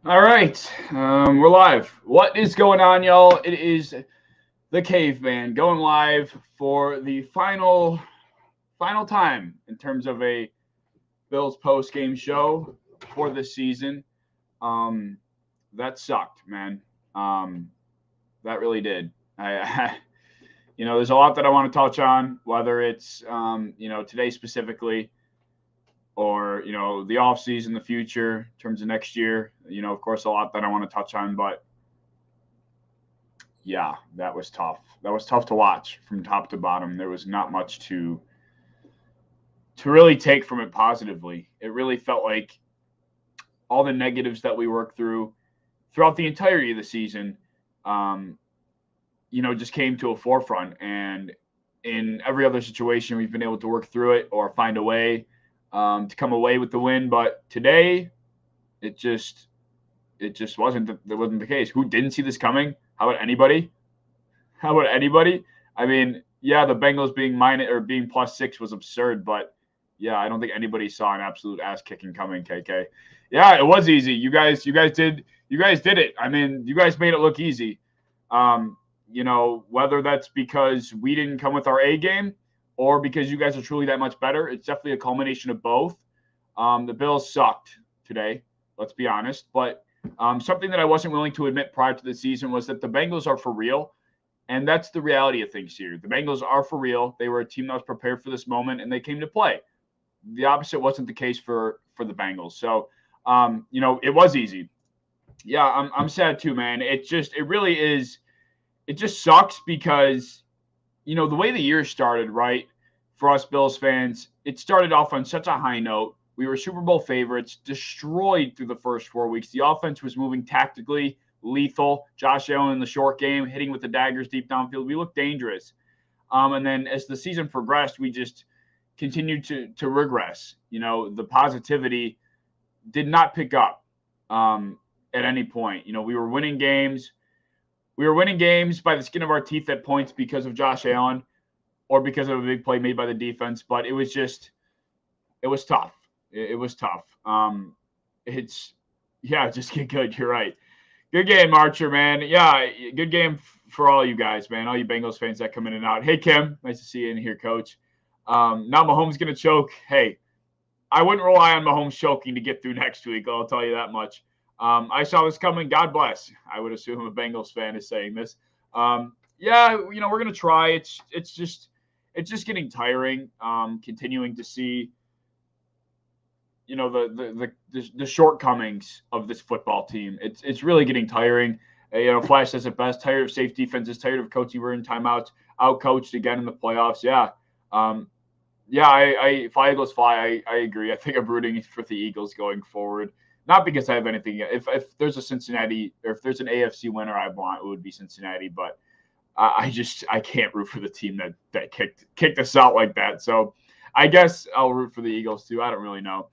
All right, we're live. What is going on, y'all? It is the Caveman going live for the final time in terms of a Bills post game show for this season. Um, that sucked, man. Um, that really did. There's a lot that I want to touch on, whether it's today specifically, or the off season, the future in terms of next year. Of course, a lot that I want to touch on, but yeah, that was tough. That was tough to watch from top to bottom. There was not much to really take from it positively. It really felt like all the negatives that we worked through throughout the entirety of the season, um, just came to a forefront. And in every other situation, we've been able to work through it or find a way to come away with the win. But today, it just wasn't the case. Who didn't see this coming? How about anybody? How about anybody? I mean, yeah, the Bengals being minus or being +6 was absurd, but yeah, I don't think anybody saw an absolute ass kicking coming. KK, yeah, it was easy. You guys did it. I mean, you guys made it look easy. Whether that's because we didn't come with our A game or because you guys are truly that much better, it's definitely a culmination of both. The Bills sucked today. Let's be honest, but something that I wasn't willing to admit prior to the season was that the Bengals are for real. And that's the reality of things here. The Bengals are for real. They were a team that was prepared for this moment, and they came to play. The opposite wasn't the case for the Bengals. So, it was easy. Yeah, I'm sad too, man. It really is. It just sucks because the way the year started, right? For us Bills fans, it started off on such a high note. We were Super Bowl favorites, destroyed through the first 4 weeks. The offense was moving tactically, lethal. Josh Allen in the short game, hitting with the daggers deep downfield. We looked dangerous. And then as the season progressed, we just continued to regress. The positivity did not pick up at any point. We were winning games. We were winning games by the skin of our teeth at points because of Josh Allen or because of a big play made by the defense. But it was tough. It was tough. Just get good. You're right. Good game, Archer, man. Yeah, good game for all you guys, man. All you Bengals fans that come in and out. Hey, Kim, nice to see you in here, Coach. Now Mahomes going to choke. Hey, I wouldn't rely on Mahomes choking to get through next week. I'll tell you that much. I saw this coming. God bless. I would assume a Bengals fan is saying this. We're going to try. It's just getting tiring. Continuing to see the shortcomings of this football team. It's really getting tiring. Flash says it best. Tired of safe defenses. Tired of coaching. We're in timeouts. Out coached again in the playoffs. Yeah. I fly Eagles fly. I agree. I think I'm rooting for the Eagles going forward. Not because I have anything. If there's a Cincinnati or if there's an AFC winner I want, it would be Cincinnati. But I can't root for the team that kicked us out like that. So I guess I'll root for the Eagles too. I don't really know.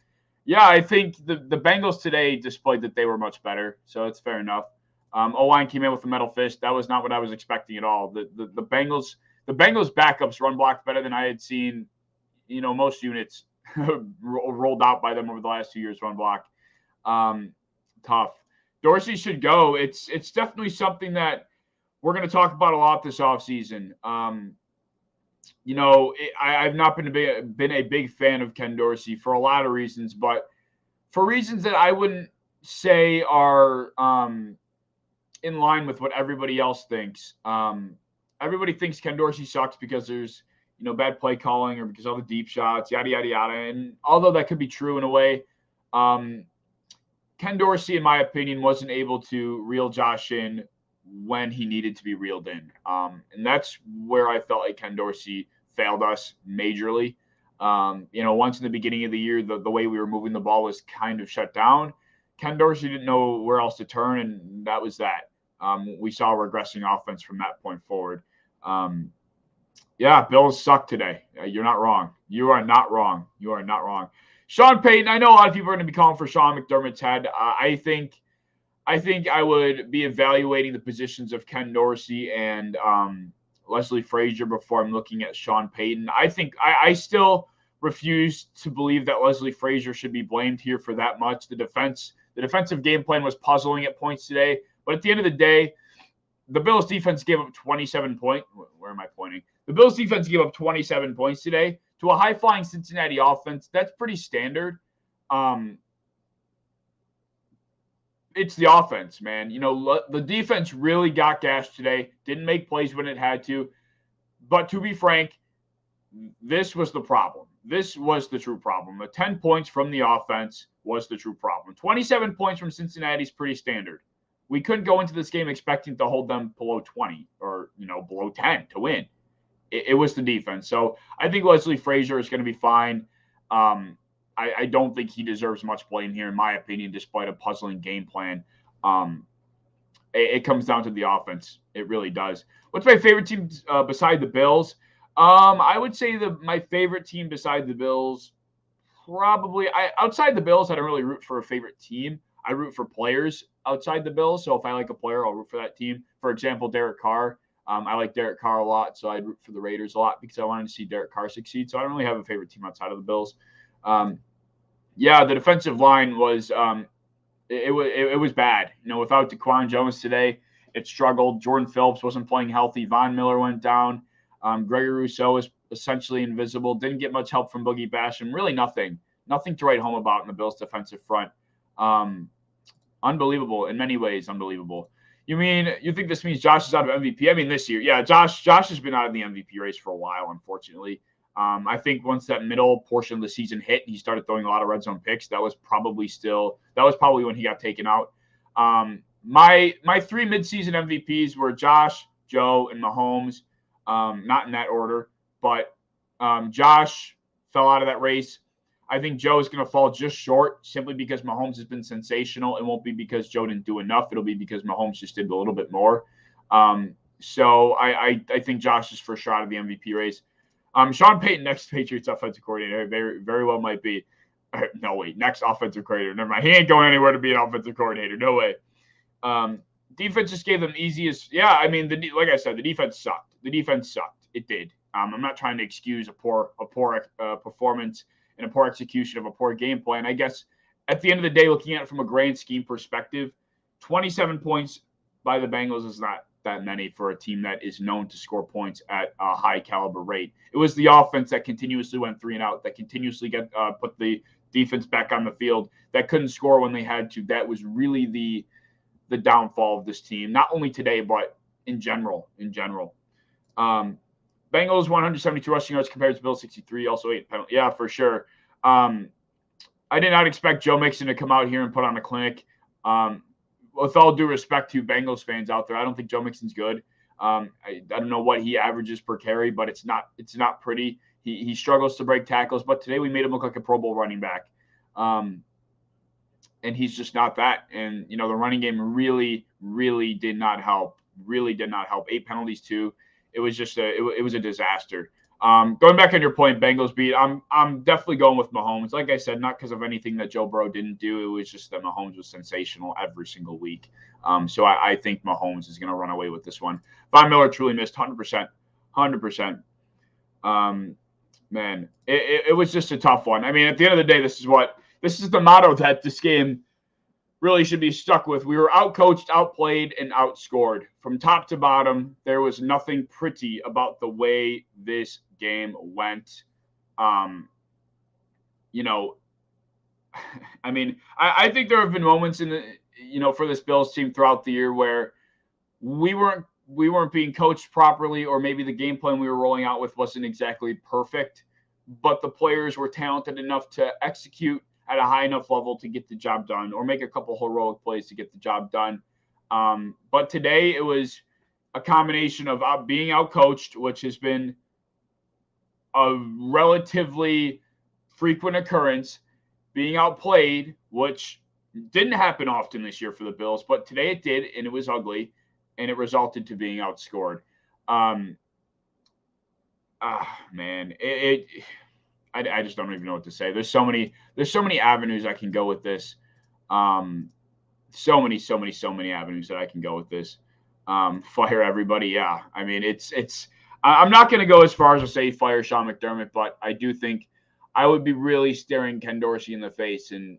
Yeah, I think the Bengals today displayed that they were much better, so it's fair enough. O-line came in with a metal fist. That was not what I was expecting at all. The Bengals backups run blocked better than I had seen. Most units rolled out by them over the last 2 years run block. Tough. Dorsey should go. It's definitely something that we're going to talk about a lot this offseason. I've not been a big fan of Ken Dorsey for a lot of reasons, but for reasons that I wouldn't say are in line with what everybody else thinks. Everybody thinks Ken Dorsey sucks because there's bad play calling or because all the deep shots, yada yada yada. And although that could be true in a way, Ken Dorsey, in my opinion, wasn't able to reel Josh in when he needed to be reeled in. And that's where I felt like Ken Dorsey failed us majorly. Once in the beginning of the year, the way we were moving the ball was kind of shut down. Ken Dorsey didn't know where else to turn, and that was that. We saw a regressing offense from that point forward. Bills suck today. You're not wrong. You are not wrong. You are not wrong. Sean Payton, I know a lot of people are going to be calling for Sean McDermott's head. I think I would be evaluating the positions of Ken Dorsey and Leslie Frazier before I'm looking at Sean Payton. I think I still refuse to believe that Leslie Frazier should be blamed here for that much. The defensive game plan was puzzling at points today, but at the end of the day, the Bills defense gave up 27 points. Where am I pointing? The Bills defense gave up 27 points today to a high-flying Cincinnati offense. That's pretty standard. It's the offense, man. The defense really got gashed today. Didn't make plays when it had to. But to be frank, this was the problem. This was the true problem. The 10 points from the offense was the true problem. 27 points from Cincinnati is pretty standard. We couldn't go into this game expecting to hold them below 20 or, below 10 to win. It was the defense. So I think Leslie Frazier is going to be fine. I don't think he deserves much blame here, in my opinion, despite a puzzling game plan. It comes down to the offense. It really does. What's my favorite team beside the Bills? I would say my favorite team beside the Bills, probably outside the Bills, I don't really root for a favorite team. I root for players outside the Bills. So if I like a player, I'll root for that team. For example, Derek Carr. I like Derek Carr a lot, so I'd root for the Raiders a lot because I wanted to see Derek Carr succeed. So I don't really have a favorite team outside of the Bills. The defensive line was it was bad. Without Daquan Jones today, it struggled. Jordan Phillips wasn't playing healthy. Von Miller went down. Gregory Rousseau is essentially invisible. Didn't get much help from Boogie Basham. Really nothing to write home about in the Bills' defensive front. Unbelievable in many ways. Unbelievable. You think this means Josh is out of MVP? I mean, this year, yeah. Josh has been out of the MVP race for a while, unfortunately. I think once that middle portion of the season hit, he started throwing a lot of red zone picks. That was probably when he got taken out. My three midseason MVPs were Josh, Joe, and Mahomes. Not in that order, but Josh fell out of that race. I think Joe is going to fall just short simply because Mahomes has been sensational. It won't be because Joe didn't do enough. It'll be because Mahomes just did a little bit more. So I think Josh is for sure out of the MVP race. Sean Payton, next Patriots offensive coordinator, very, very well might be. No, wait, next offensive coordinator. Never mind. He ain't going anywhere to be an offensive coordinator. No way. Defense just gave them easiest. Yeah, I mean, like I said, the defense sucked. It did. I'm not trying to excuse a poor performance and a poor execution of a poor game plan. I guess at the end of the day, looking at it from a grand scheme perspective, 27 points by the Bengals is not that many for a team that is known to score points at a high caliber rate. It was the offense that continuously went 3 and out, that continuously put the defense back on the field, that couldn't score when they had to. That was really the downfall of this team, not only today, but in general. Bengals 172 rushing yards compared to Bills 63, also 8 penalties. Yeah, for sure. I did not expect Joe Mixon to come out here and put on a clinic. With all due respect to Bengals fans out there, I don't think Joe Mixon's good. I don't know what he averages per carry, but it's not pretty. He struggles to break tackles, but today we made him look like a Pro Bowl running back. And he's just not that. And, the running game really, really did not help. 8 penalties too. It was just it was a disaster. Going back on your point, Bengals beat. I'm definitely going with Mahomes. Like I said, not because of anything that Joe Burrow didn't do. It was just that Mahomes was sensational every single week. So I think Mahomes is going to run away with this one. Von Miller truly missed 100%. Man, it was just a tough one. I mean, at the end of the day, this is the motto that this game really should be stuck with. We were outcoached, outplayed, and outscored. From top to bottom, there was nothing pretty about the way this game went. I mean, I think there have been moments in the, for this Bills team throughout the year where we weren't being coached properly, or maybe the game plan we were rolling out with wasn't exactly perfect, but the players were talented enough to execute at a high enough level to get the job done, or make a couple heroic plays to get the job done. But today it was a combination of being outcoached, which has been a relatively frequent occurrence, being outplayed, which didn't happen often this year for the Bills, but today it did, and it was ugly, and it resulted to being outscored. Man, I just don't even know what to say. There's so many avenues I can go with this. So many avenues that I can go with this. Fire everybody. Yeah. I mean, I'm not going to go as far as to say fire Sean McDermott, but I do think I would be really staring Ken Dorsey in the face and,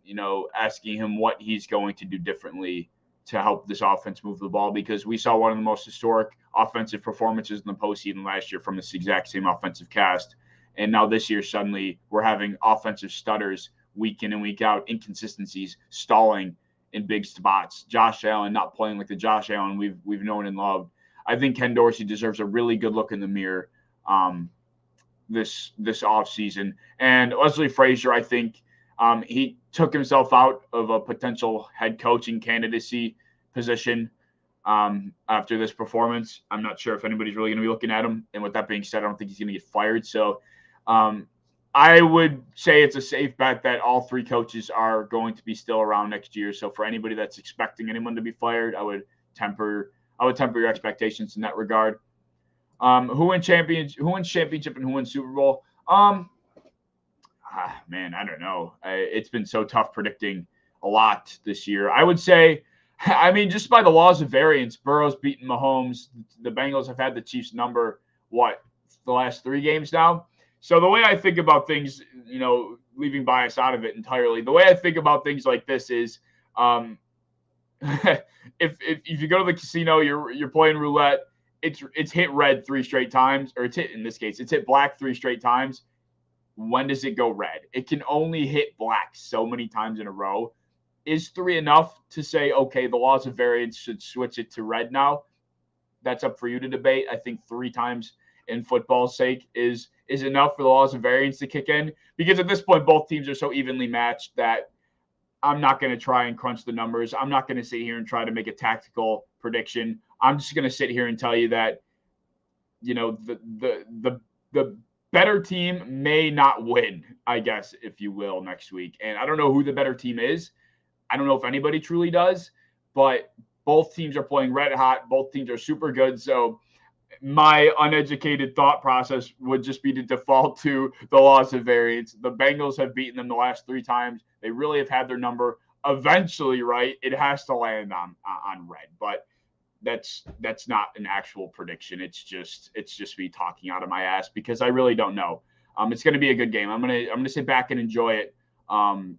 asking him what he's going to do differently to help this offense move the ball, because we saw one of the most historic offensive performances in the postseason last year from this exact same offensive cast. And now this year, suddenly, we're having offensive stutters week in and week out, inconsistencies, stalling in big spots. Josh Allen not playing like the Josh Allen we've known and loved. I think Ken Dorsey deserves a really good look in the mirror this offseason. And Leslie Frazier, I think he took himself out of a potential head coaching candidacy position after this performance. I'm not sure if anybody's really going to be looking at him. And with that being said, I don't think he's going to get fired. So I would say it's a safe bet that all three coaches are going to be still around next year. So for anybody that's expecting anyone to be fired, I would temper your expectations in that regard. Who wins championship and who wins Super Bowl? Man, I don't know. It's been so tough predicting a lot this year. I would say, just by the laws of variance, Burrow's beaten Mahomes. The Bengals have had the Chiefs number, the last 3 games now? So the way I think about things, leaving bias out of it entirely, the way I think about things like this is, if you go to the casino, you're playing roulette, it's hit red 3 straight times, or it's hit black 3 straight times. When does it go red? It can only hit black so many times in a row. Is 3 enough to say, okay, the laws of variance should switch it to red now? That's up for you to debate. I think 3 times in football's sake is enough for the laws of variance to kick in, because at this point, both teams are so evenly matched that I'm not going to try and crunch the numbers. I'm not going to sit here and try to make a tactical prediction. I'm just going to sit here and tell you that, the better team may not win, I guess, if you will, next week. And I don't know who the better team is. I don't know if anybody truly does, but both teams are playing red hot. Both teams are super good. So my uneducated thought process would just be to default to the laws of variance. The Bengals have beaten them the last 3 times. They really have had their number. Eventually, right, it has to land on red. But that's not an actual prediction. It's just me talking out of my ass, because I really don't know. It's going to be a good game. I'm gonna sit back and enjoy it. I'm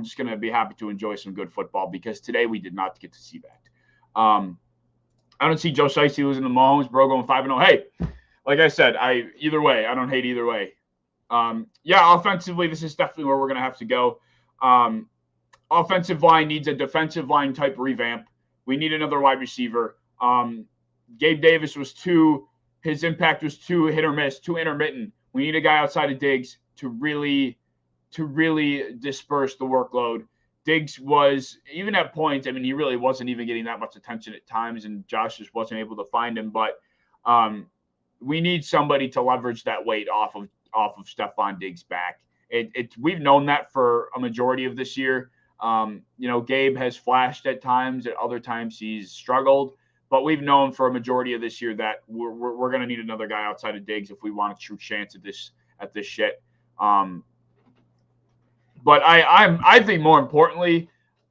just going to be happy to enjoy some good football, because today we did not get to see that. I don't see Joe Sigh losing to Mahomes, bro, going 5-0. Hey, like I said, either way, I don't hate either way. Offensively, this is definitely where we're going to have to go. Offensive line needs a defensive line type revamp. We need another wide receiver. Gabe Davis his impact was too hit or miss, too intermittent. We need a guy outside of Diggs to really disperse the workload. Diggs was, even at points, he really wasn't even getting that much attention at times, and Josh just wasn't able to find him. But we need somebody to leverage that weight off of Stephon Diggs' back. We've known that for a majority of this year. Gabe has flashed at times. At other times, he's struggled. But we've known for a majority of this year that we're going to need another guy outside of Diggs if we want a true chance at this shit. But I think more importantly,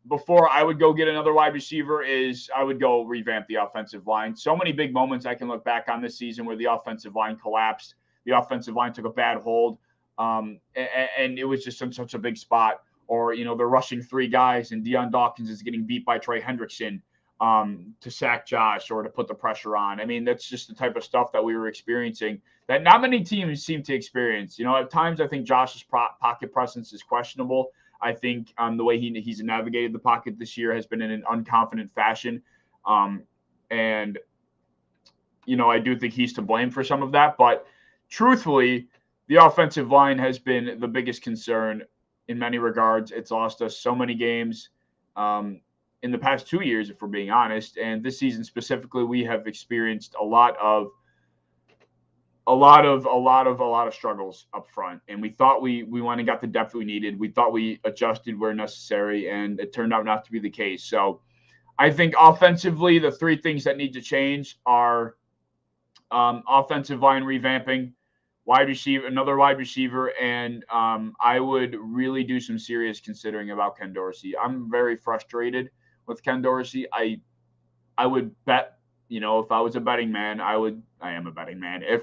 before I would go get another wide receiver, is I would go revamp the offensive line. So many big moments I can look back on this season where the offensive line collapsed. The offensive line took a bad hold, and it was just in such a big spot. Or, they're rushing 3 guys and Deion Dawkins is getting beat by Trey Hendrickson to sack Josh or to put the pressure on. That's just the type of stuff that we were experiencing that not many teams seem to experience. At times I think Josh's pocket presence is questionable. I think the way he's navigated the pocket this year has been in an unconfident fashion. And I do think he's to blame for some of that. But truthfully, the offensive line has been the biggest concern in many regards. It's lost us so many games in the past 2 years, if we're being honest. And this season specifically, we have experienced a lot of struggles up front. And we thought we went and got the depth we needed. We thought we adjusted where necessary, and it turned out not to be the case. So I think offensively, the 3 things that need to change are offensive line revamping, another wide receiver, and I would really do some serious considering about Ken Dorsey. I'm very frustrated with Ken Dorsey. I would bet, if I was a betting man, I am a betting man. If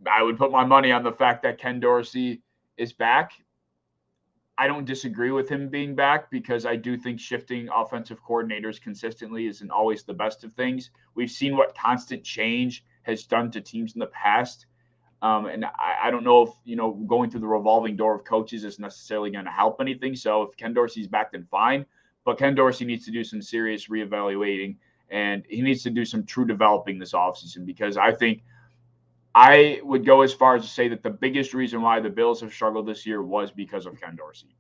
I would put my money on the fact that Ken Dorsey is back. I don't disagree with him being back because I do think shifting offensive coordinators consistently isn't always the best of things. We've seen what constant change has done to teams in the past. And I don't know if, going through the revolving door of coaches is necessarily going to help anything. So if Ken Dorsey's back, then fine. But Ken Dorsey needs to do some serious reevaluating, and he needs to do some true developing this offseason, because I think I would go as far as to say that the biggest reason why the Bills have struggled this year was because of Ken Dorsey.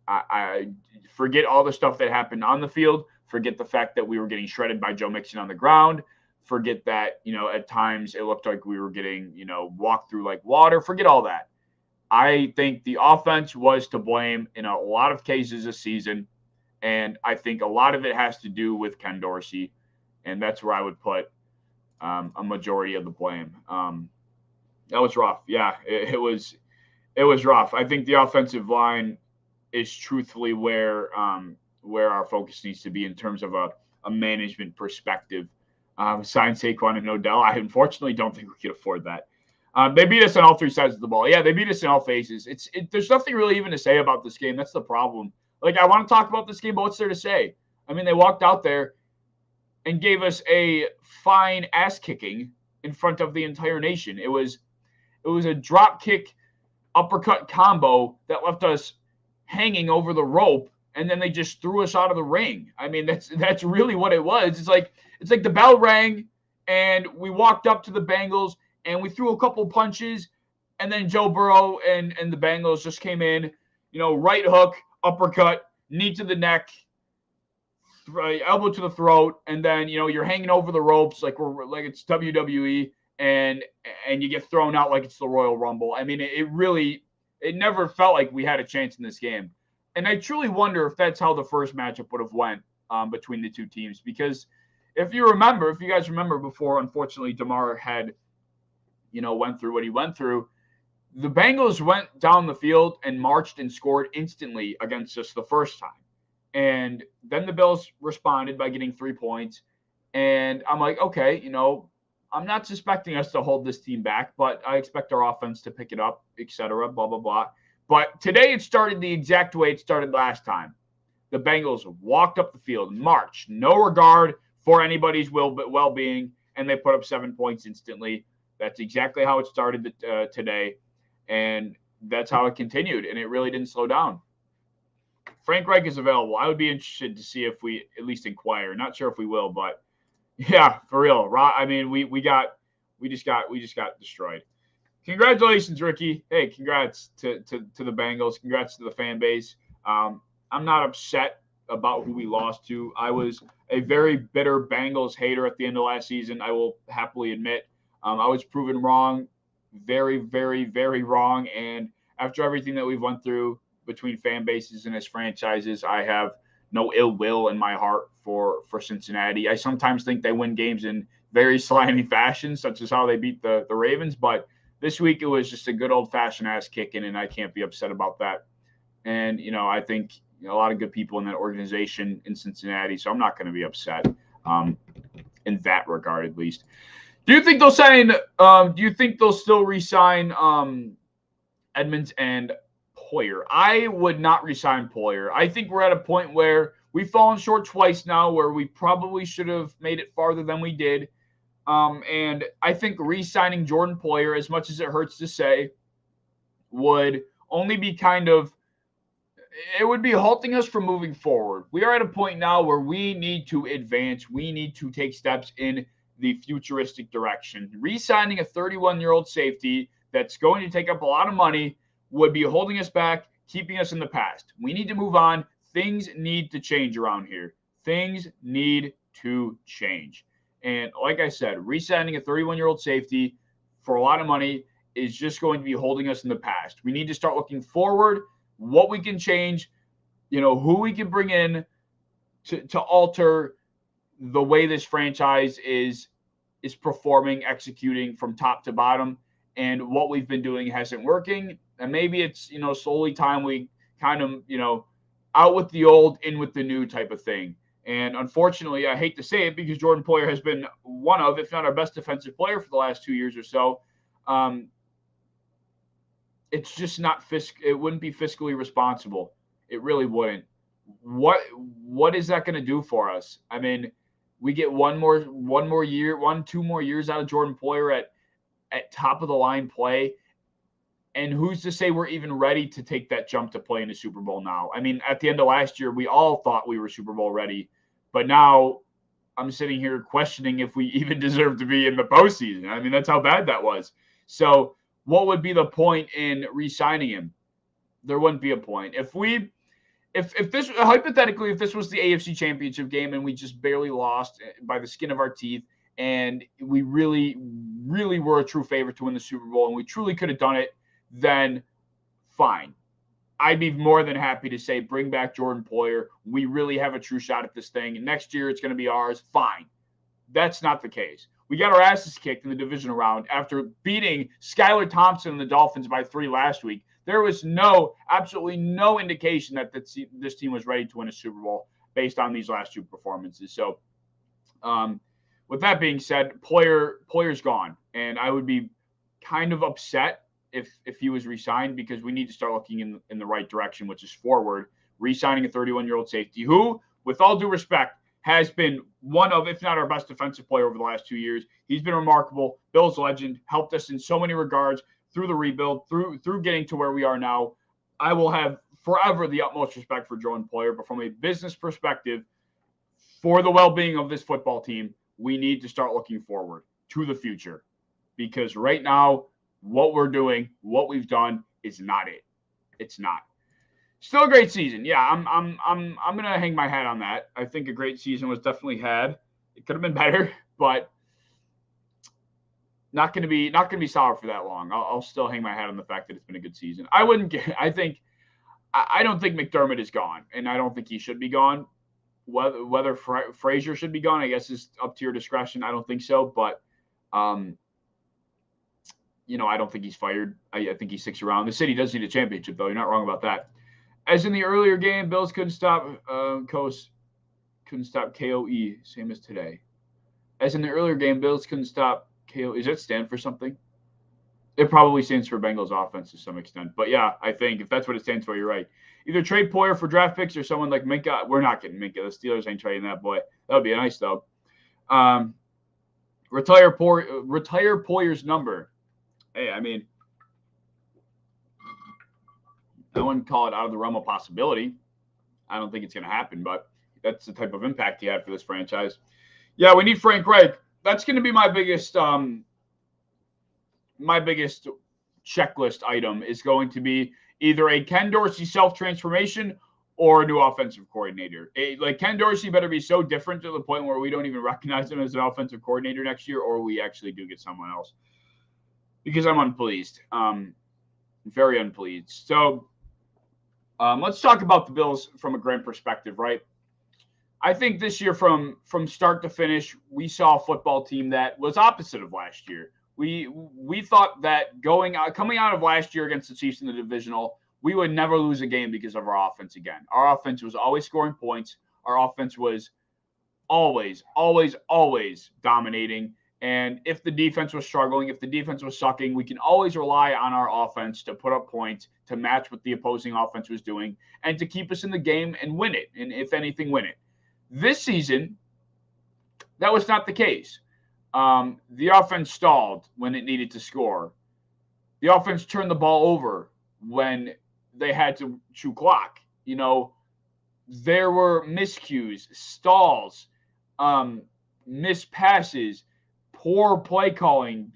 I forget all the stuff that happened on the field. Forget the fact that we were getting shredded by Joe Mixon on the ground. Forget that, at times it looked like we were getting, walked through like water. Forget all that. I think the offense was to blame in a lot of cases this season. And I think a lot of it has to do with Ken Dorsey. And that's where I would put a majority of the blame. That was rough. Yeah, it was rough. I think the offensive line is truthfully where our focus needs to be in terms of a management perspective. Sign Saquon and Odell. I unfortunately don't think we could afford that. They beat us on all three sides of the ball. Yeah, they beat us in all phases. There's nothing really even to say about this game. That's the problem. Like, I want to talk about this game, but what's there to say? I mean, they walked out there and gave us a fine ass kicking in front of the entire nation. It was a drop kick uppercut combo that left us hanging over the rope, and then they just threw us out of the ring. I mean, that's really what it was. It's like the bell rang and we walked up to the Bengals and we threw a couple punches, and then Joe Burrow and the Bengals just came in, right hook, uppercut, knee to the neck, elbow to the throat, and then you're hanging over the ropes like it's WWE, and you get thrown out like it's the Royal Rumble. I mean, it never felt like we had a chance in this game, and I truly wonder if that's how the first matchup would have went between the two teams, because if you guys remember before, unfortunately, DeMar had went through what he went through. The Bengals went down the field and marched and scored instantly against us the first time. And then the Bills responded by getting 3 points. And I'm like, okay, I'm not suspecting us to hold this team back, but I expect our offense to pick it up, etc., blah, blah, blah. But today it started the exact way it started last time. The Bengals walked up the field, marched, no regard for anybody's well-being, and they put up 7 points instantly. That's exactly how it started today. And that's how it continued, and it really didn't slow down. Frank Reich is available. I would be interested to see if we at least inquire. Not sure if we will, but yeah, for real. I mean, we just got destroyed. Congratulations, Ricky. Hey, congrats to the Bengals. Congrats to the fan base. I'm not upset about who we lost to. I was a very bitter Bengals hater at the end of last season. I will happily admit. I was proven wrong. Very, very, very wrong. And after everything that we've went through between fan bases and as franchises, I have no ill will in my heart for Cincinnati. I sometimes think they win games in very slimy fashion, such as how they beat the Ravens. But this week it was just a good old-fashioned ass kicking, and I can't be upset about that. And, I think a lot of good people in that organization in Cincinnati, so I'm not going to be upset in that regard, at least. Do you think they'll sign? Do you think they'll still re-sign Edmonds and Poyer? I would not re-sign Poyer. I think we're at a point where we've fallen short twice now, where we probably should have made it farther than we did. And I think re-signing Jordan Poyer, as much as it hurts to say, would only be it would be halting us from moving forward. We are at a point now where we need to advance. We need to take steps in the futuristic direction. Re-signing a 31-year-old safety that's going to take up a lot of money would be holding us back, keeping us in the past. We need to move on. Things need to change around here. Things need to change. And like I said, re-signing a 31-year-old safety for a lot of money is just going to be holding us in the past. We need to start looking forward, what we can change, who we can bring in to alter the way this franchise is performing, executing from top to bottom, and what we've been doing hasn't working. And maybe it's, slowly time we kind of, out with the old, in with the new type of thing. And unfortunately, I hate to say it, because Jordan Poyer has been one of, if not our best defensive player for the last 2 years or so. it's just not it wouldn't be fiscally responsible. It really wouldn't. What is that going to do for us? I mean, we get one more year, 2 more years out of Jordan Poyer at top of the line play. And who's to say we're even ready to take that jump to play in a Super Bowl now? I mean, at the end of last year, we all thought we were Super Bowl ready, but now I'm sitting here questioning if we even deserve to be in the postseason. I mean, that's how bad that was. So, what would be the point in re-signing him? There wouldn't be a point. If this hypothetically, if this was the AFC Championship game and we just barely lost by the skin of our teeth, and we really, really were a true favorite to win the Super Bowl, and we truly could have done it, then fine. I'd be more than happy to say, bring back Jordan Poyer. We really have a true shot at this thing. And next year, it's going to be ours. Fine. That's not the case. We got our asses kicked in the divisional round after beating Skylar Thompson and the Dolphins by 3 last week. There was absolutely no indication that this team was ready to win a Super Bowl based on these last 2 performances. So, with that being said, Poyer's gone. And I would be kind of upset if he was re-signed, because we need to start looking in the right direction, which is forward, re-signing a 31-year-old safety who, with all due respect, has been one of, if not our best defensive player over the last 2 years. He's been remarkable. Bills legend, helped us in so many regards through the rebuild, through getting to where we are now. I will have forever the utmost respect for Jordan Poyer, but from a business perspective, for the well-being of this football team, we need to start looking forward to the future, because right now, what we're doing, what we've done, is not it. It's not. Still a great season. Yeah, I'm gonna hang my hat on that. I think a great season was definitely had. It could have been better, but not gonna be sour for that long. I'll still hang my hat on the fact that it's been a good season. I don't think McDermott is gone, and I don't think he should be gone. Whether Frazier should be gone, I guess, is up to your discretion. I don't think so, but I don't think he's fired. I think he sticks around. The city does need a championship, though. You're not wrong about that. As in the earlier game, Bills couldn't stop KOE, same as today. As in the earlier game, Bills couldn't stop KOE. Does that stand for something? It probably stands for Bengals offense to some extent. But yeah, I think if that's what it stands for, you're right. Either trade Poyer for draft picks or someone like Minka. We're not getting Minka. The Steelers ain't trading that boy. That would be nice, though. Retire Poyer's number. Hey, I mean, I wouldn't call it out of the realm of possibility. I don't think it's going to happen, but that's the type of impact he had for this franchise. Yeah, we need Frank Reich. That's going to be my biggest checklist item is going to be either a Ken Dorsey self-transformation or a new offensive coordinator. Like Ken Dorsey better be so different to the point where we don't even recognize him as an offensive coordinator next year, or we actually do get someone else. Because I'm unpleased. Very unpleased. So let's talk about the Bills from a grand perspective, right? I think this year from start to finish, we saw a football team that was opposite of last year. We thought that coming out of last year against the Chiefs in the divisional, we would never lose a game because of our offense again. Our offense was always scoring points. Our offense was always, always, always dominating. And if the defense was struggling, if the defense was sucking, we can always rely on our offense to put up points, to match what the opposing offense was doing, and to keep us in the game and win it. And if anything, win it. This season, that was not the case. The offense stalled when it needed to score. The offense turned the ball over when they had to chew clock. There were miscues, stalls, missed passes, poor play calling,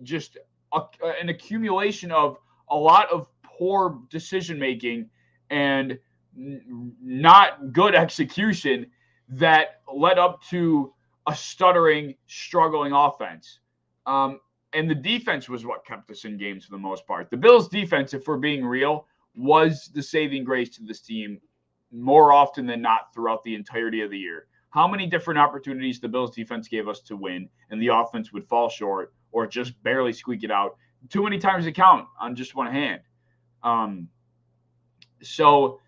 just an accumulation of a lot of poor decision making and not good execution that led up to a stuttering, struggling offense. And the defense was what kept us in games for the most part. The Bills' defense, if we're being real, was the saving grace to this team more often than not throughout the entirety of the year. How many different opportunities the Bills' defense gave us to win, and the offense would fall short or just barely squeak it out. Too many times to count on just one hand. So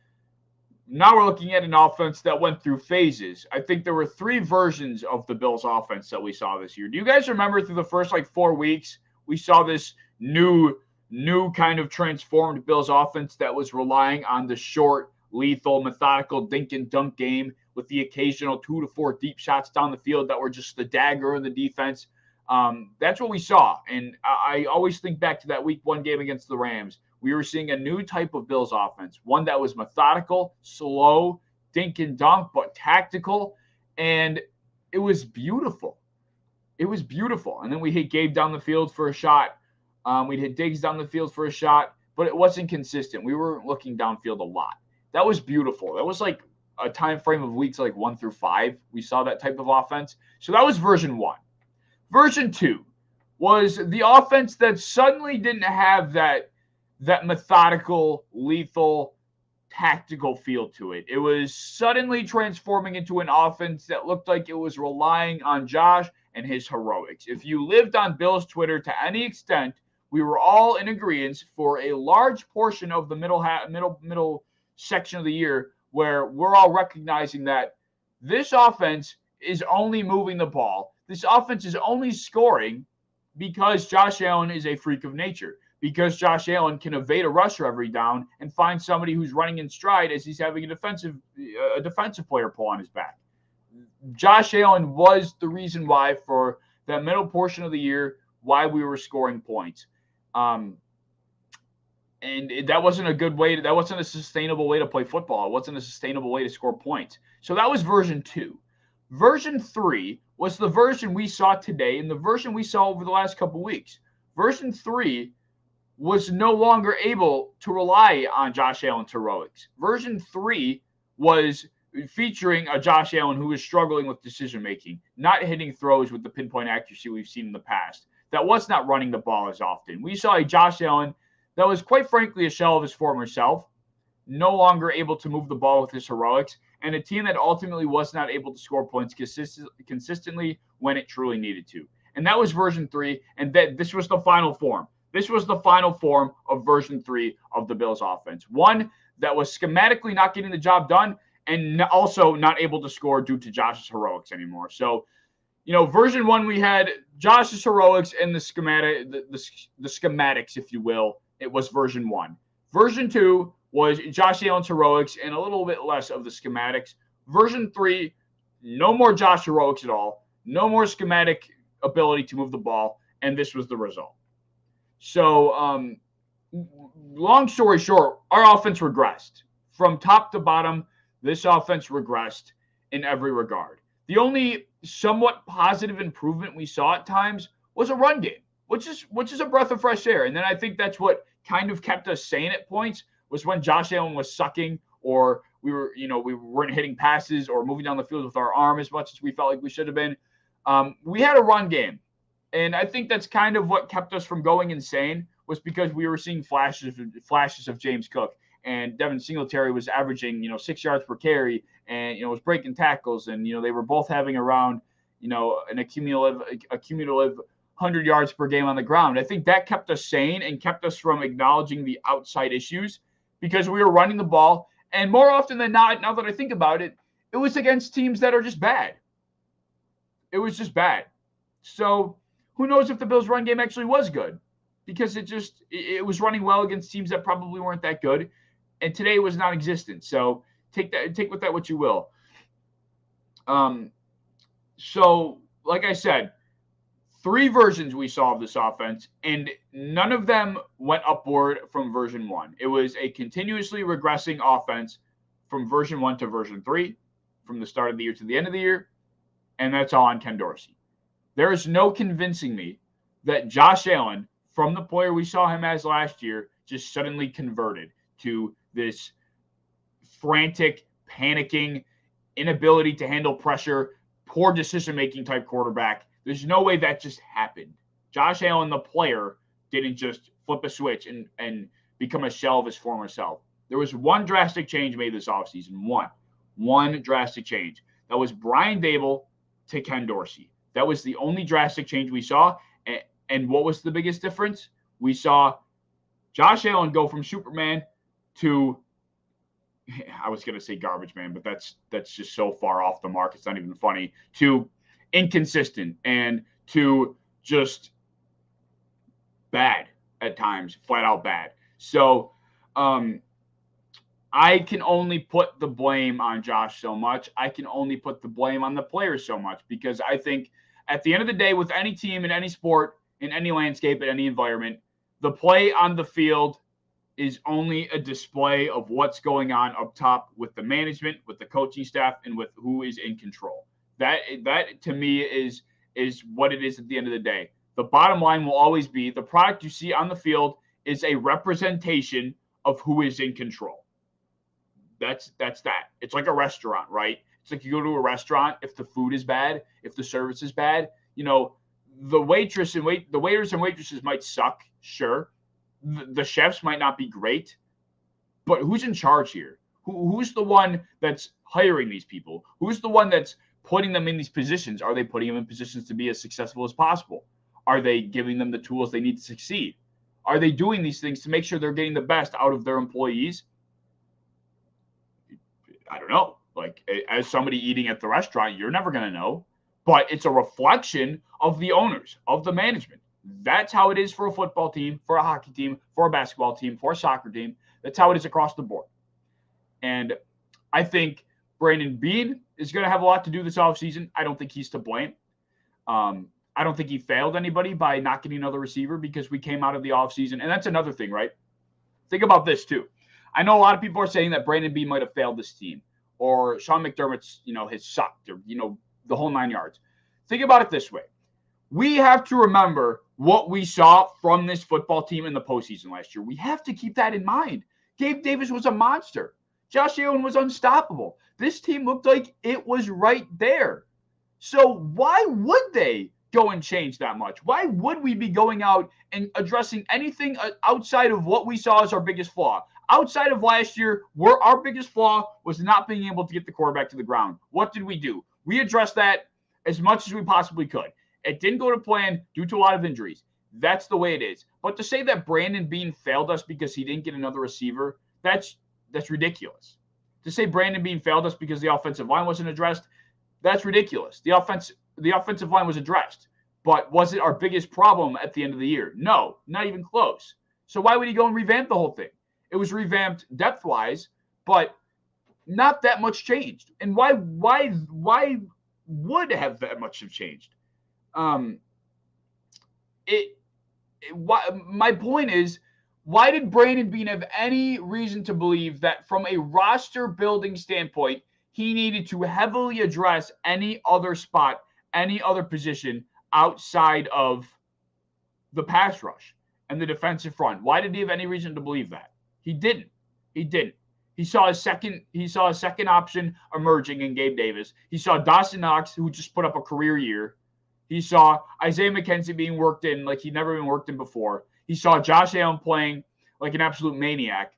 now we're looking at an offense that went through phases. I think there were 3 versions of the Bills' offense that we saw this year. Do you guys remember through the first 4 weeks, we saw this new new kind of transformed Bills offense that was relying on the short, lethal, methodical dink and dunk game with the occasional 2 to 4 deep shots down the field that were just the dagger in the defense. That's what we saw. And I always think back to that week 1 game against the Rams. We were seeing a new type of Bills offense, one that was methodical, slow, dink and dunk, but tactical. And it was beautiful. It was beautiful. And then we hit Gabe down the field for a shot. We'd hit Diggs down the field for a shot, but it wasn't consistent. We were looking downfield a lot. That was beautiful. That was like a time frame of weeks like 1 through 5. We saw that type of offense. So that was version 1. Version 2 was the offense that suddenly didn't have that methodical, lethal, tactical feel to it. It was suddenly transforming into an offense that looked like it was relying on Josh and his heroics. If you lived on Bill's Twitter to any extent, we were all in agreement for a large portion of the middle section of the year where we're all recognizing that this offense is only moving the ball. This offense is only scoring because Josh Allen is a freak of nature, because Josh Allen can evade a rusher every down and find somebody who's running in stride as he's having a defensive player pull on his back. Josh Allen was the reason why for that middle portion of the year, why we were scoring points. And that wasn't a good way. That wasn't a sustainable way to play football. It wasn't a sustainable way to score points. So that was version 2. Version 3 was the version we saw today and the version we saw over the last couple weeks. Version 3 was no longer able to rely on Josh Allen's heroics. Version 3 was featuring a Josh Allen who was struggling with decision-making, not hitting throws with the pinpoint accuracy we've seen in the past. That was not running the ball as often. We saw a Josh Allen that was quite frankly a shell of his former self, no longer able to move the ball with his heroics, and a team that ultimately was not able to score points consistently when it truly needed to. And that was version 3, and this was the final form. This was the final form of version 3 of the Bills offense. One that was schematically not getting the job done and also not able to score due to Josh's heroics anymore. So, version 1, we had Josh's heroics and the schematics, if you will. It was version 1. Version 2 was Josh Allen's heroics and a little bit less of the schematics. Version 3, no more Josh heroics at all, no more schematic ability to move the ball, and this was the result. So, long story short, our offense regressed. From top to bottom, this offense regressed in every regard. The only somewhat positive improvement we saw at times was a run game, which is a breath of fresh air. And then I think that's what kind of kept us sane at points was when Josh Allen was sucking or we weren't hitting passes or moving down the field with our arm as much as we felt like we should have been. We had a run game. And I think that's kind of what kept us from going insane was because we were seeing flashes of James Cook. And Devin Singletary was averaging, 6 yards per carry and, was breaking tackles. And, they were both having around, a cumulative 100 yards per game on the ground. I think that kept us sane and kept us from acknowledging the outside issues because we were running the ball. And more often than not, now that I think about it, it was against teams that are just bad. It was just bad. So who knows if the Bills' run game actually was good because it was running well against teams that probably weren't that good. And today it was non-existent. So take with that what you will. So like I said, 3 versions we saw of this offense, and none of them went upward from version 1. It was a continuously regressing offense from version 1 to version 3, from the start of the year to the end of the year, and that's all on Ken Dorsey. There is no convincing me that Josh Allen, from the player we saw him as last year, just suddenly converted to this frantic, panicking, inability to handle pressure, poor decision-making type quarterback. There's no way that just happened. Josh Allen, the player, didn't just flip a switch and become a shell of his former self. There was one drastic change made this offseason. One drastic change. That was Brian Daboll to Ken Dorsey. That was the only drastic change we saw. And what was the biggest difference? We saw Josh Allen go from Superman to, I was going to say garbage man, but that's just so far off the mark. It's not even funny. To inconsistent and to just bad. at times, flat out bad. So I can only put the blame on Josh so much. I can only put the blame on the players so much, because I think at the end of the day, with any team in any sport, in any landscape, in any environment, the play on the field is only a display of what's going on up top with the management, with the coaching staff, and with who is in control. That to me is what it is at the end of the day. The bottom line will always be the product you see on the field is a representation of who is in control. That's that. It's like a restaurant, right? It's like you go to a restaurant. If the food is bad, if the service is bad, the waiters and waitresses might suck, sure. The chefs might not be great, but who's in charge here? Who's the one that's hiring these people? Who's the one that's putting them in these positions? Are they putting them in positions to be as successful as possible? Are they giving them the tools they need to succeed? Are they doing these things to make sure they're getting the best out of their employees? I don't know. Like, as somebody eating at the restaurant, you're never going to know. But it's a reflection of the owners, of the management. That's how it is for a football team, for a hockey team, for a basketball team, for a soccer team. That's how it is across the board. And I think Brandon Beane is going to have a lot to do this offseason. I don't think he's to blame. I don't think he failed anybody by not getting another receiver, because we came out of the offseason. And that's another thing, right? Think about this too. I know a lot of people are saying that Brandon Beane might have failed this team, or Sean McDermott's, has sucked, or, the whole 9 yards. Think about it this way. We have to remember what we saw from this football team in the postseason last year. We have to keep that in mind. Gabe Davis was a monster. Josh Allen was unstoppable. This team looked like it was right there. So why would they go and change that much? Why would we be going out and addressing anything outside of what we saw as our biggest flaw? Outside of last year, where our biggest flaw was not being able to get the quarterback to the ground. What did we do? We addressed that as much as we possibly could. It didn't go to plan due to a lot of injuries. That's the way it is. But to say that Brandon Beane failed us because he didn't get another receiver, that's ridiculous. To say Brandon Beane failed us because the offensive line wasn't addressed, that's ridiculous. The offensive line was addressed. But was it our biggest problem at the end of the year? No, not even close. So why would he go and revamp the whole thing? It was revamped depth-wise, but not that much changed. And why would have that much have changed? My point is, why did Brandon Beane have any reason to believe that from a roster building standpoint, he needed to heavily address any other spot, any other position outside of the pass rush and the defensive front? Why did he have any reason to believe that? He didn't. He saw a second option emerging in Gabe Davis. He saw Dawson Knox, who just put up a career year. He saw Isaiah McKenzie being worked in like he'd never been worked in before. He saw Josh Allen playing like an absolute maniac.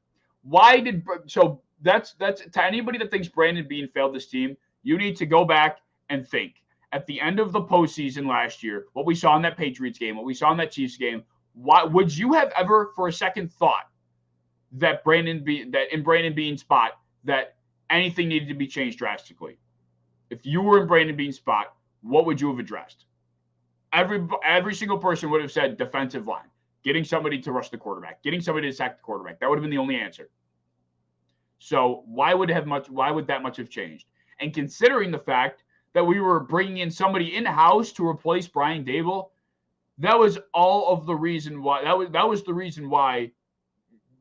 So that's to anybody that thinks Brandon Beane failed this team, you need to go back and think. At the end of the postseason last year, what we saw in that Patriots game, what we saw in that Chiefs game, why would you have ever for a second thought that in Brandon Beane's spot that anything needed to be changed drastically? If you were in Brandon Beane's spot, what would you have addressed? Every single person would have said defensive line, getting somebody to rush the quarterback, getting somebody to sack the quarterback. That would have been the only answer. So why would that much have changed? And considering the fact that we were bringing in somebody in-house to replace Brian Daboll, that was all of the reason why. That was the reason why,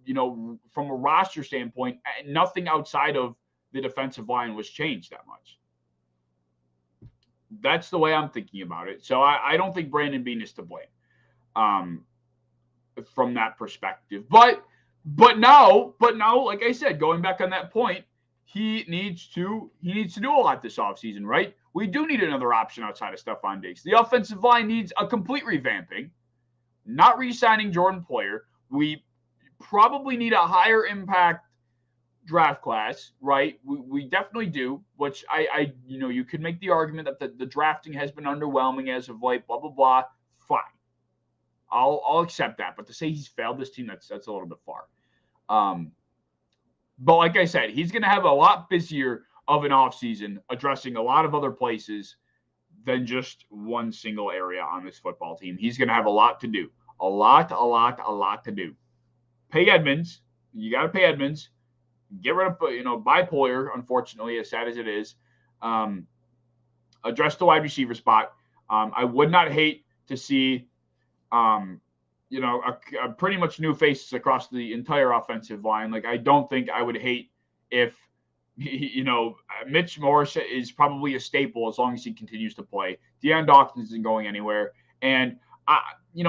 from a roster standpoint, nothing outside of the defensive line was changed that much. That's the way I'm thinking about it. So I don't think Brandon Beane is to blame from that perspective. But now, like I said, going back on that point, he needs to do a lot this offseason, right? We do need another option outside of Stephon Diggs. The offensive line needs a complete revamping, not re-signing Jordan Poyer. We probably need a higher impact draft class, right? We definitely do, which I you could make the argument that the drafting has been underwhelming as of late, blah, blah, blah. Fine. I'll accept that. But to say he's failed this team, that's a little bit far. But like I said, he's going to have a lot busier of an offseason addressing a lot of other places than just one single area on this football team. He's going to have a lot to do. A lot to do. Pay Edmonds. You got to pay Edmonds. Get rid of, buy Poyer, unfortunately, as sad as it is. Address the wide receiver spot. I would not hate to see, a pretty much new faces across the entire offensive line. Like, I don't think I would hate if, Mitch Morris is probably a staple as long as he continues to play. Deion Dawkins isn't going anywhere. And,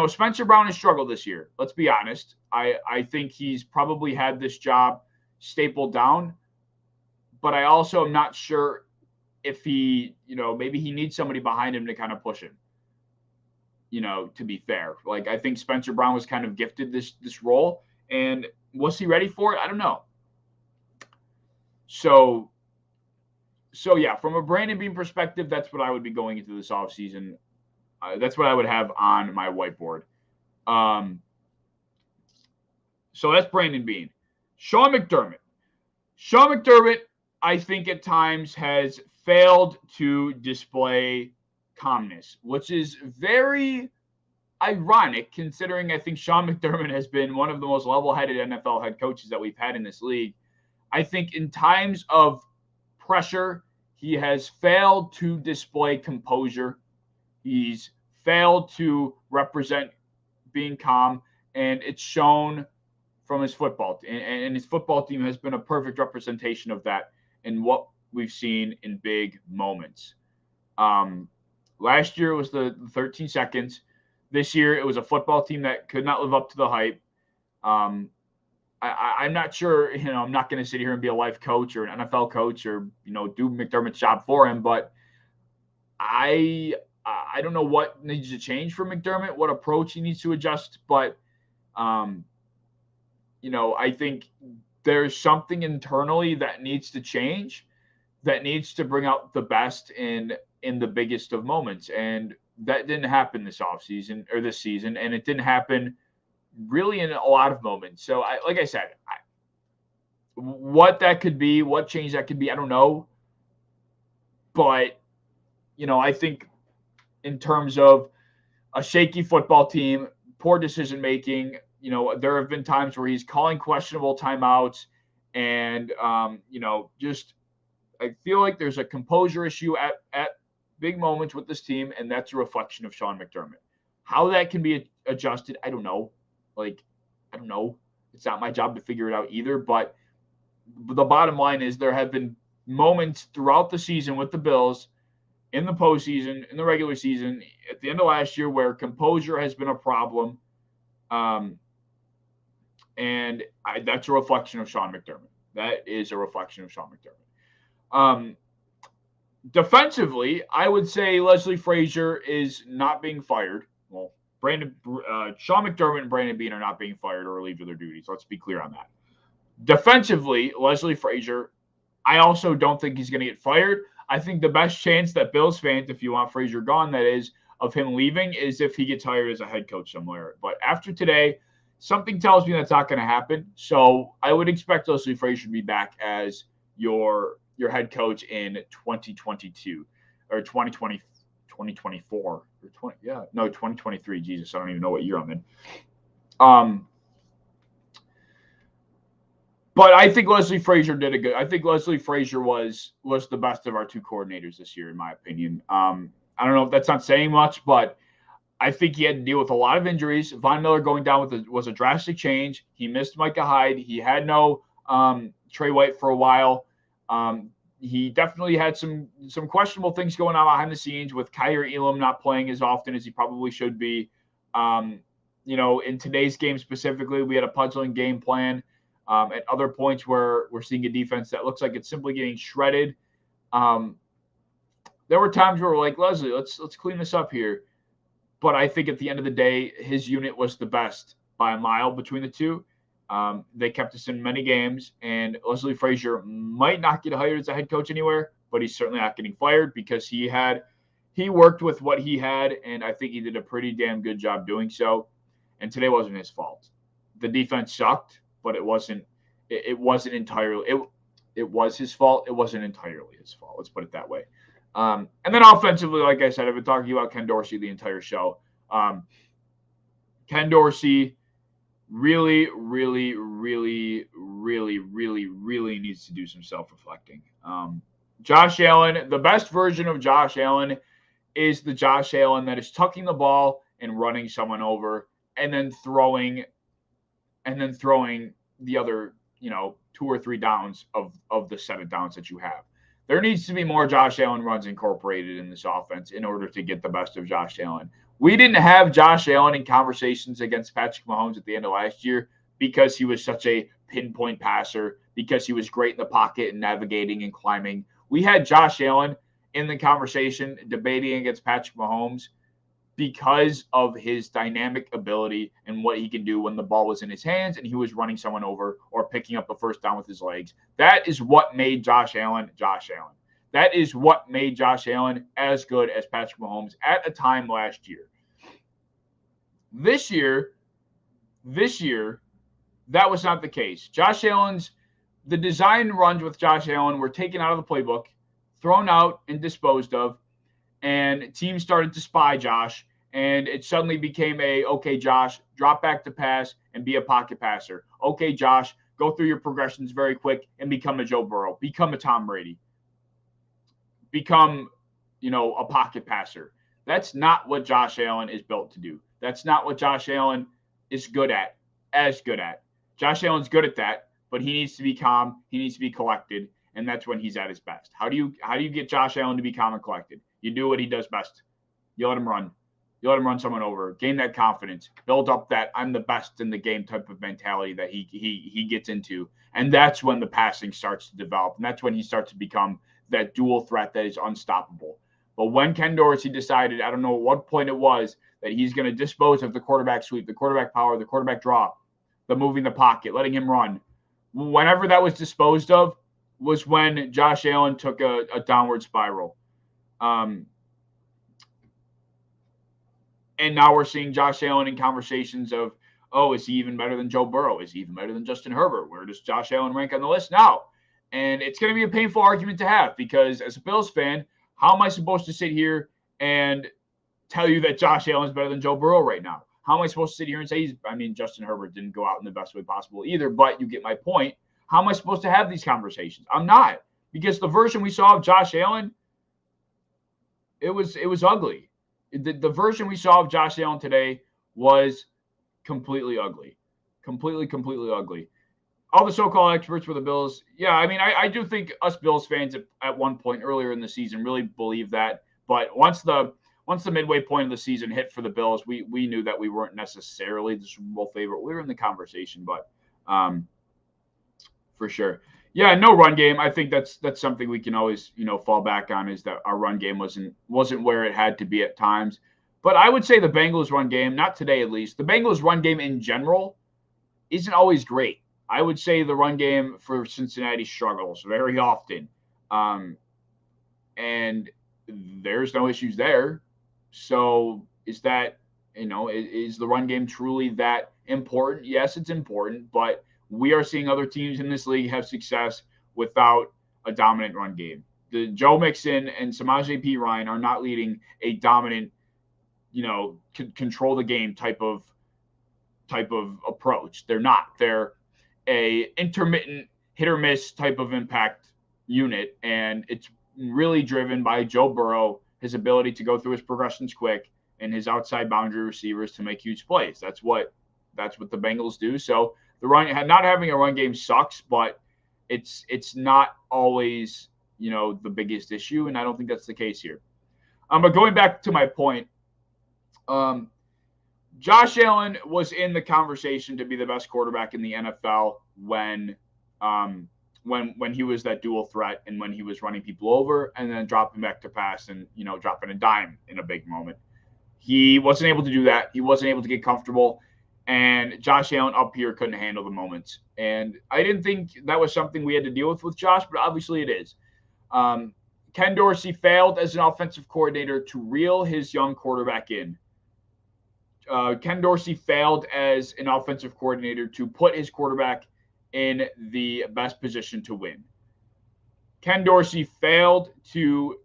Spencer Brown has struggled this year. Let's be honest. I think he's probably had this job stapled down, but I also am not sure if he, maybe he needs somebody behind him to kind of push him, to be fair. Like, I think Spencer Brown was kind of gifted this role, and was he ready for it? I don't know. So yeah, from a Brandon Beane perspective, that's what I would be going into this offseason. That's what I would have on my whiteboard. So that's Brandon Beane. Sean McDermott. Sean McDermott, I think at times has failed to display calmness, which is very ironic considering I think Sean McDermott has been one of the most level-headed NFL head coaches that we've had in this league. I think in times of pressure, he has failed to display composure. He's failed to represent being calm, and it's shown from his football team. And his football team has been a perfect representation of that in what we've seen in big moments. Last year it was the 13 seconds. This year it was a football team that could not live up to the hype. I'm not sure, I'm not going to sit here and be a life coach or an NFL coach or, do McDermott's job for him, but I don't know what needs to change for McDermott, what approach he needs to adjust, but, I think there's something internally that needs to change, that needs to bring out the best in the biggest of moments. And that didn't happen this offseason or this season, and it didn't happen really in a lot of moments. So, like I said, what that could be, what change that could be, I don't know. But, I think in terms of a shaky football team, poor decision-making, there have been times where he's calling questionable timeouts and, just I feel like there's a composure issue at big moments with this team, and that's a reflection of Sean McDermott. How that can be adjusted, I don't know. I don't know. It's not my job to figure it out either. But the bottom line is there have been moments throughout the season with the Bills, in the postseason, in the regular season, at the end of last year, where composure has been a problem. And that's a reflection of Sean McDermott. That is a reflection of Sean McDermott. Defensively, I would say Leslie Frazier is not being fired. Well, Sean McDermott and Brandon Beane are not being fired or relieved of their duties. Let's be clear on that. Defensively, Leslie Frazier, I also don't think he's going to get fired. I think the best chance that Bills fans, if you want Frazier gone, that is, of him leaving, is if he gets hired as a head coach somewhere. But after today, something tells me that's not going to happen. So I would expect Leslie Frazier to be back as your head coach in 2022 or 2020. 2024 or 2023. Jesus, I don't even know what year I'm in. But I think Leslie Frazier did a good. I think Leslie Frazier was the best of our two coordinators this year, in my opinion. I don't know if that's not saying much, but I think he had to deal with a lot of injuries. Von Miller going down was a drastic change. He missed Micah Hyde. He had no Trey White for a while. He definitely had some questionable things going on behind the scenes with Kyer Elam not playing as often as he probably should be. In today's game specifically, we had a puzzling game plan. At other points where we're seeing a defense that looks like it's simply getting shredded. There were times where we're like, Leslie, let's clean this up here. But I think at the end of the day, his unit was the best by a mile between the two. They kept us in many games, and Leslie Frazier might not get hired as a head coach anywhere, but he's certainly not getting fired because he worked with what he had, and I think he did a pretty damn good job doing so. And today wasn't his fault. The defense sucked, but it wasn't entirely. It was his fault. It wasn't entirely his fault. Let's put it that way. And then offensively, like I said, I've been talking about Ken Dorsey the entire show. Ken Dorsey really, really, really, really, really, really needs to do some self-reflecting. Josh Allen, the best version of Josh Allen is the Josh Allen that is tucking the ball and running someone over and then throwing the other, 2 or 3 downs of the set of downs that you have. There needs to be more Josh Allen runs incorporated in this offense in order to get the best of Josh Allen. We didn't have Josh Allen in conversations against Patrick Mahomes at the end of last year because he was such a pinpoint passer, because he was great in the pocket and navigating and climbing. We had Josh Allen in the conversation debating against Patrick Mahomes because of his dynamic ability and what he can do when the ball was in his hands and he was running someone over or picking up the first down with his legs. That is what made Josh Allen Josh Allen. That is what made Josh Allen as good as Patrick Mahomes at a time last year. This year, that was not the case. The design runs with Josh Allen were taken out of the playbook, thrown out and disposed of, and teams started to spy Josh, and it suddenly became okay, Josh, drop back to pass and be a pocket passer. Okay, Josh, go through your progressions very quick and become a Joe Burrow, become a Tom Brady, become, a pocket passer. That's not what Josh Allen is built to do. That's not what Josh Allen is good at. Josh Allen's good at that, but he needs to be calm. He needs to be collected, and that's when he's at his best. How do you get Josh Allen to be calm and collected? You do what he does best. You let him run. You let him run someone over. Gain that confidence. Build up that I'm the best in the game type of mentality that he gets into. And that's when the passing starts to develop. And that's when he starts to become that dual threat that is unstoppable. But when Ken Dorsey decided, I don't know at what point it was, that he's going to dispose of the quarterback sweep, the quarterback power, the quarterback draw, the moving the pocket, letting him run, whenever that was disposed of was when Josh Allen took a downward spiral. And now we're seeing Josh Allen in conversations of, is he even better than Joe Burrow? Is he even better than Justin Herbert? Where does Josh Allen rank on the list now? And it's going to be a painful argument to have because as a Bills fan, how am I supposed to sit here and tell you that Josh Allen is better than Joe Burrow right now? How am I supposed to sit here and say Justin Herbert didn't go out in the best way possible either, but you get my point. How am I supposed to have these conversations? I'm not, because the version we saw of Josh Allen, it was ugly. The version we saw of Josh Allen today was completely ugly. Completely ugly. All the so-called experts for the Bills, I do think us Bills fans at one point earlier in the season really believed that. But once the midway point of the season hit for the Bills, we knew that we weren't necessarily the Super Bowl favorite. We were in the conversation, but for sure. Yeah, no run game. I think that's something we can always, fall back on, is that our run game wasn't where it had to be at times. But I would say the Bengals run game, not today at least, the Bengals run game in general isn't always great. I would say the run game for Cincinnati struggles very often. And there's no issues there. So is that, is the run game truly that important? Yes, it's important, but we are seeing other teams in this league have success without a dominant run game. The Joe Mixon and Samaje Perine are not leading a dominant, control the game type of approach. They're not. They're a intermittent hit or miss type of impact unit, and it's really driven by Joe Burrow, his ability to go through his progressions quick, and his outside boundary receivers to make huge plays. That's what the Bengals do. So the not having a run game sucks, but it's not always, the biggest issue, and I don't think that's the case here. But going back to my point, Josh Allen was in the conversation to be the best quarterback in the NFL when he was that dual threat and when he was running people over and then dropping back to pass and, dropping a dime in a big moment. He wasn't able to do that. He wasn't able to get comfortable. And Josh Allen up here couldn't handle the moments. And I didn't think that was something we had to deal with Josh, but obviously it is. Ken Dorsey failed as an offensive coordinator to reel his young quarterback in. Ken Dorsey failed as an offensive coordinator to put his quarterback in the best position to win. Ken Dorsey failed to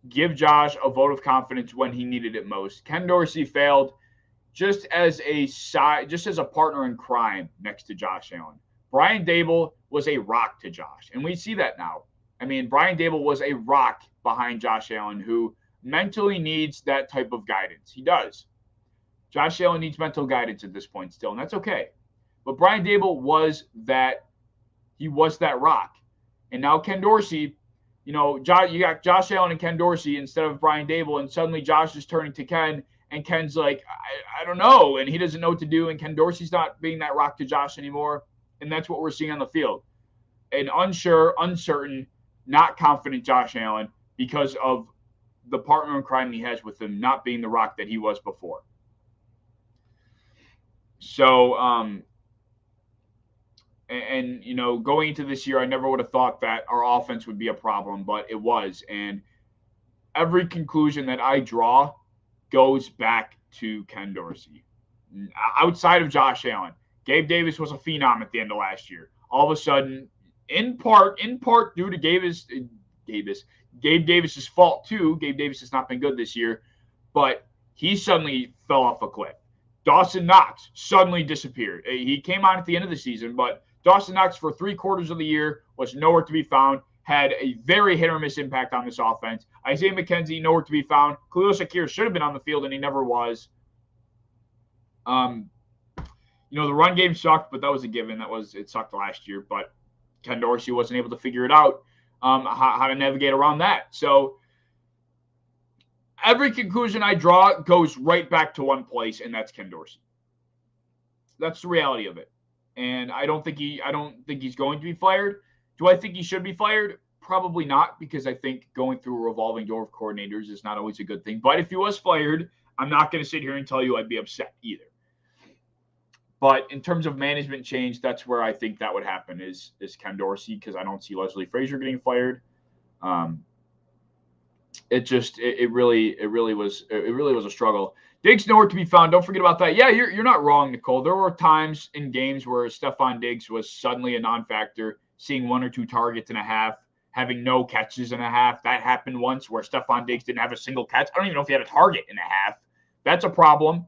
give Josh a vote of confidence when he needed it most. Ken Dorsey failed just as a partner in crime next to Josh Allen. Brian Dable was a rock to Josh, and we see that now. I mean, Brian Dable was a rock behind Josh Allen, who mentally needs that type of guidance. He does. Josh Allen needs mental guidance at this point still, and that's okay. But Brian Dable was that. He was that rock. And now Ken Dorsey, you got Josh Allen and Ken Dorsey instead of Brian Dable, and suddenly Josh is turning to Ken, and Ken's like, I don't know, and he doesn't know what to do, and Ken Dorsey's not being that rock to Josh anymore, and that's what we're seeing on the field. An unsure, uncertain, not confident Josh Allen because of the partner in crime he has with him not being the rock that he was before. So, going into this year, I never would have thought that our offense would be a problem, but it was. And every conclusion that I draw goes back to Ken Dorsey. Outside of Josh Allen, Gabe Davis was a phenom at the end of last year. All of a sudden, in part due to Gabe Davis's fault too. Gabe Davis has not been good this year, but he suddenly fell off a cliff. Dawson Knox suddenly disappeared. He came on at the end of the season, but Dawson Knox for 3/4 of the year was nowhere to be found, had a very hit or miss impact on this offense. Isaiah McKenzie, nowhere to be found. Khalil Shakir should have been on the field, and he never was. The run game sucked, but that was a given. It sucked last year, but Ken Dorsey wasn't able to figure it out how to navigate around that. So every conclusion I draw goes right back to one place, and that's Ken Dorsey. That's the reality of it. And I don't think he's going to be fired. Do I think he should be fired? Probably not, because I think going through a revolving door of coordinators is not always a good thing. But if he was fired, I'm not going to sit here and tell you I'd be upset either. But in terms of management change, that's where I think that would happen is Ken Dorsey, because I don't see Leslie Frazier getting fired. It really was a struggle. Diggs nowhere to be found. Don't forget about that. Yeah, you're not wrong, Nicole. There were times in games where Stephon Diggs was suddenly a non-factor, seeing 1 or 2 targets in a half, having no catches in a half. That happened once where Stephon Diggs didn't have a single catch. I don't even know if he had a target in a half. That's a problem.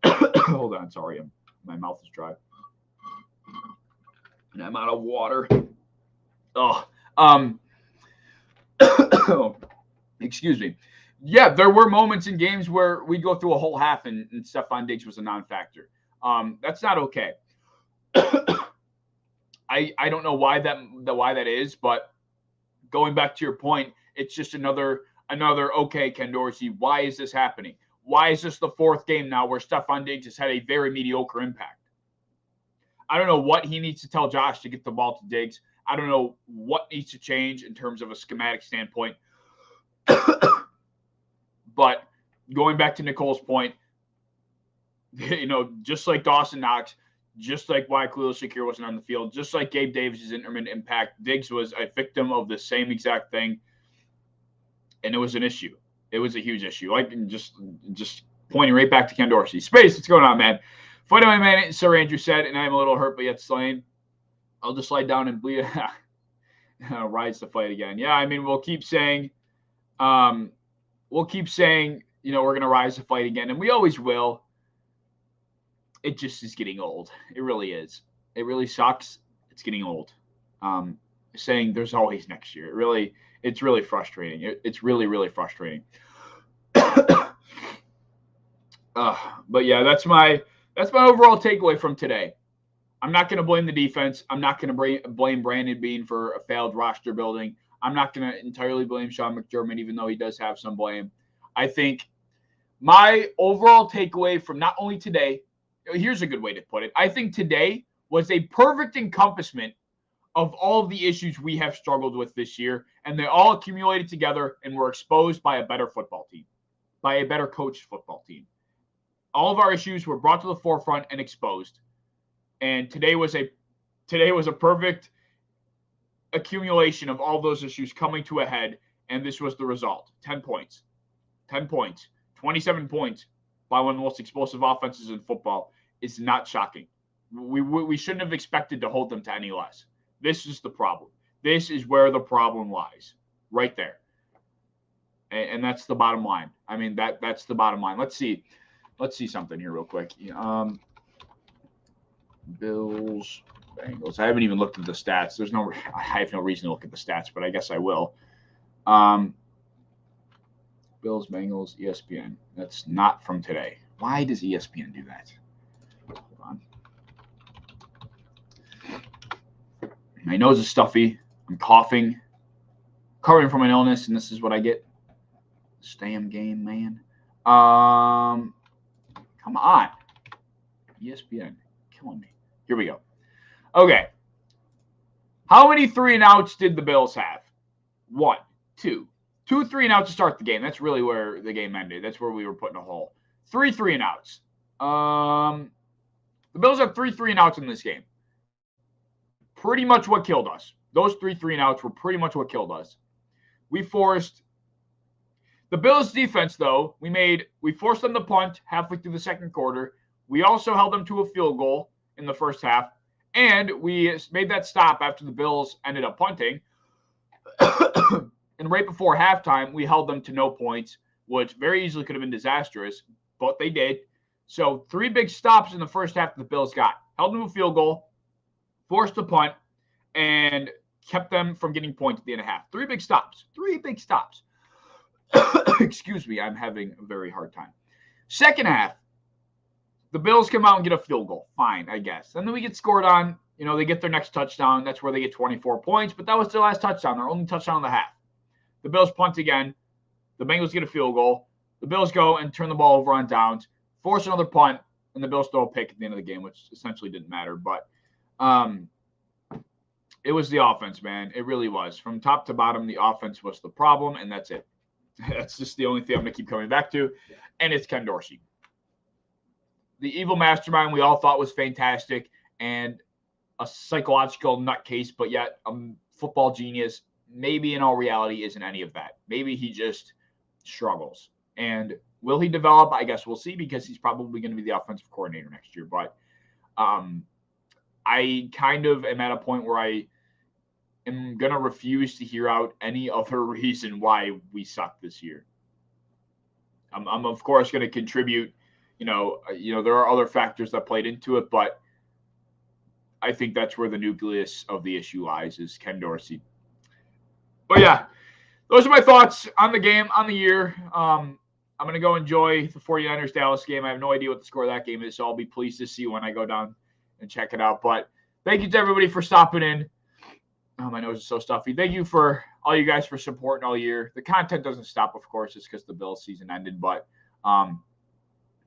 Hold on, sorry. My mouth is dry. And I'm out of water. Excuse me. Yeah, there were moments in games where we'd go through a whole half and Stephon Diggs was a non-factor. That's not okay. I don't know why that is, but going back to your point, it's just another okay, Ken Dorsey, why is this happening? Why is this the 4th game now where Stephon Diggs has had a very mediocre impact? I don't know what he needs to tell Josh to get the ball to Diggs. I don't know what needs to change in terms of a schematic standpoint. But going back to Nicole's point, just like Dawson Knox, just like why Khalil Shakir wasn't on the field, just like Gabe Davis's intermittent impact, Diggs was a victim of the same exact thing, and it was an issue. It was a huge issue. I can just pointing right back to Ken Dorsey. Space, what's going on, man? Fight my man, Sir Andrew said, and I'm a little hurt, but yet slain. I'll just slide down and bleed. Rides the fight again. Yeah, I mean, we'll keep saying, we're going to rise the fight again, and we always will. It just is getting old. It really is. It really sucks. It's getting old. Saying there's always next year. It's really frustrating. It's really, really frustrating. But yeah, that's my overall takeaway from today. I'm not going to blame the defense. I'm not going to blame Brandon Beane for a failed roster building. I'm not going to entirely blame Sean McDermott, even though he does have some blame. I think my overall takeaway from not only today, here's a good way to put it. I think today was a perfect encompassment of all of the issues we have struggled with this year, and they all accumulated together and were exposed by a better football team, by a better coached football team. All of our issues were brought to the forefront and exposed. And today was a perfect accumulation of all those issues coming to a head, and this was the result. 10 points. 10 points. 27 points by one of the most explosive offenses in football is not shocking. We shouldn't have expected to hold them to any less. This is the problem. This is where the problem lies, right there. And that's the bottom line. I mean, that's the bottom line. Let's see. let's see something here real quick. Bills, Bengals. I haven't even looked at the stats. I have no reason to look at the stats, but I guess I will. Bills, Bengals, ESPN. That's not from today. Why does ESPN do that? Hold on. My nose is stuffy. I'm coughing, recovering from an illness, and this is what I get. This damn game, man. Come on. ESPN. Killing me. Here we go. Okay. How many 3-and-outs did the Bills have? 1, 2. 2 3-and-outs to start the game. That's really where the game ended. That's where we were put in a hole. 3 3-and-outs. The Bills have 3 3-and-outs in this game. Pretty much what killed us. Those 3 3-and-outs were pretty much what killed us. We forced the Bills' defense, though. We forced them to punt halfway through the second quarter. We also held them to a field goal in the first half, and we made that stop after the Bills ended up punting. And right before halftime, we held them to no points, which very easily could have been disastrous, but they did. So 3 big stops in the first half that the Bills got. Held them to a field goal, forced a punt, and kept them from getting points at the end of half. 3 big stops. 3 big stops. Excuse me, I'm having a very hard time. Second half, the Bills come out and get a field goal. Fine, I guess. And then we get scored on. They get their next touchdown. That's where they get 24 points. But that was their last touchdown, their only touchdown of the half. The Bills punt again. The Bengals get a field goal. The Bills go and turn the ball over on downs, force another punt, and the Bills throw a pick at the end of the game, which essentially didn't matter. But it was the offense, man. It really was. From top to bottom, the offense was the problem, and that's it. That's just the only thing I'm going to keep coming back to, and it's Ken Dorsey. The evil mastermind we all thought was fantastic and a psychological nutcase, but yet a football genius. Maybe in all reality isn't any of that. Maybe he just struggles. And will he develop? I guess we'll see, because he's probably going to be the offensive coordinator next year. But I kind of am at a point where I am going to refuse to hear out any other reason why we suck this year. I'm of course going to contribute. There are other factors that played into it, but I think that's where the nucleus of the issue lies, is Ken Dorsey. But yeah, those are my thoughts on the game, on the year. I'm going to go enjoy the 49ers Dallas game. I have no idea what the score of that game is, so I'll be pleased to see when I go down and check it out. But thank you to everybody for stopping in. Oh, my nose is so stuffy. Thank you for all you guys for supporting all year. The content doesn't stop, of course, just because the Bills season ended. But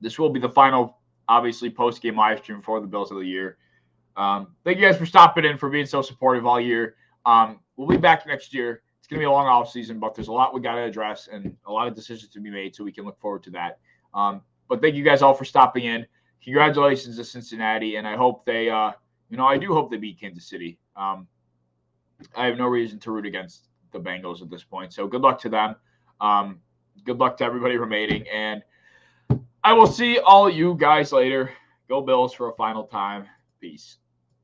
this will be the final, obviously, post-game live stream for the Bills of the year. Thank you guys for stopping in, for being so supportive all year. We'll be back next year. It's going to be a long off season, but there's a lot we got to address and a lot of decisions to be made, so we can look forward to that. But thank you guys all for stopping in. Congratulations to Cincinnati, and I hope they, I do hope they beat Kansas City. I have no reason to root against the Bengals at this point, so good luck to them. Good luck to everybody remaining, and I will see all you guys later. Go Bills for a final time. Peace.